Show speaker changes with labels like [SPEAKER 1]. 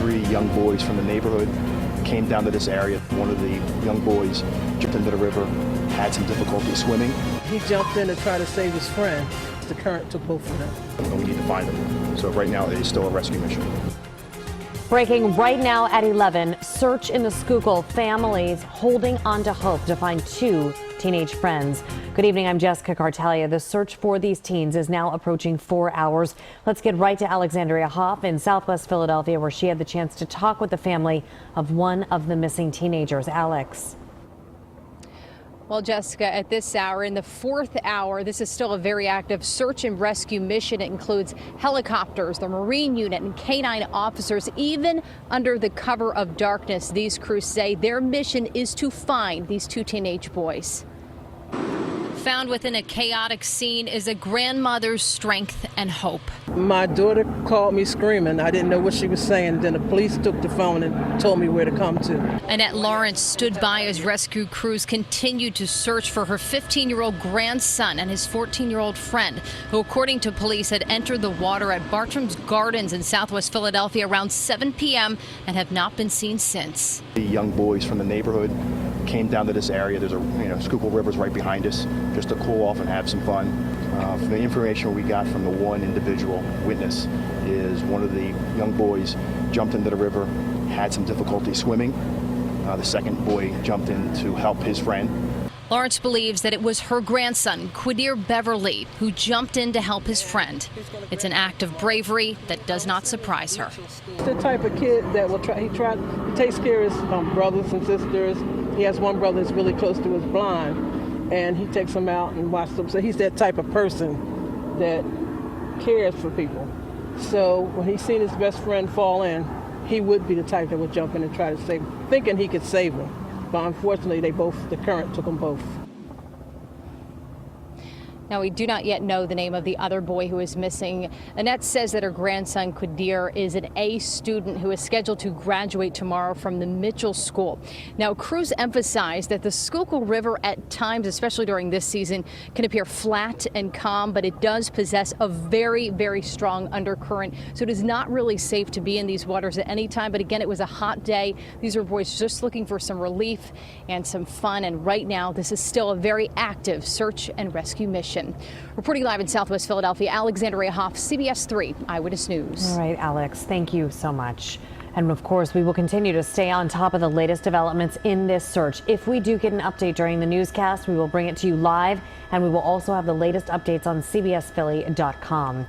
[SPEAKER 1] 3 young boys from the neighborhood came down to this area. One of the young boys jumped into the river, had some difficulty swimming.
[SPEAKER 2] He jumped in to try to save his friend. The current took both of them.
[SPEAKER 1] And we need to find them. So right now it is still a rescue mission.
[SPEAKER 3] Breaking right now at 11, search in the Schuylkill, families holding on to hope to find 2 teenage friends. Good evening, I'm Jessica Cartalia. The search for these teens is now approaching 4 hours. Let's get right to Alexandria Hoff in Southwest Philadelphia, where she had the chance to talk with the family of one of the missing teenagers. Alex.
[SPEAKER 4] Well, Jessica, at this hour, in the 4th hour, this is still a very active search and rescue mission. It includes helicopters, the Marine unit, and canine officers. Even under the cover of darkness, these crews say their mission is to find these 2 teenage boys. Found within a chaotic scene is a grandmother's strength and hope.
[SPEAKER 2] My daughter called me screaming. I didn't know what she was saying. Then the police took the phone and told me where to come to.
[SPEAKER 4] Annette Lawrence stood by as rescue crews continued to search for her 15-year-old grandson and his 14-year-old friend, who, according to police, had entered the water at Bartram's Gardens in Southwest Philadelphia around 7 p.m. and have not been seen since.
[SPEAKER 1] The young boys from the neighborhood came down to this area. There's a Schuylkill River's right behind us, just to cool off and have some fun. From the information we got from the one individual witness is one of the young boys jumped into the river, had some difficulty swimming. The second boy jumped in to help his friend.
[SPEAKER 4] Lawrence believes that it was her grandson, Quadir Beverly, who jumped in to help his friend. It's an act of bravery that does not surprise her.
[SPEAKER 2] The type of kid that will he takes care of his brothers and sisters. He has one brother that's really close to his blind, and he takes them out and watches them. So he's that type of person that cares for people. So when he's seen his best friend fall in, he would be the type that would jump in and try to save him, thinking he could save him. But unfortunately, the current took them both.
[SPEAKER 4] Now, we do not yet know the name of the other boy who is missing. Annette says that her grandson, Quadir, is an A student who is scheduled to graduate tomorrow from the Mitchell School. Now, crews emphasize that the Schuylkill River at times, especially during this season, can appear flat and calm, but it does possess a very, very strong undercurrent. So it is not really safe to be in these waters at any time. But again, it was a hot day. These are boys just looking for some relief and some fun. And right now, this is still a very active search and rescue mission. Reporting live in Southwest Philadelphia, Alexandria Hoff, CBS 3 Eyewitness News.
[SPEAKER 3] All right, Alex, thank you so much. And of course, we will continue to stay on top of the latest developments in this search. If we do get an update during the newscast, we will bring it to you live, and we will also have the latest updates on CBSPhilly.com.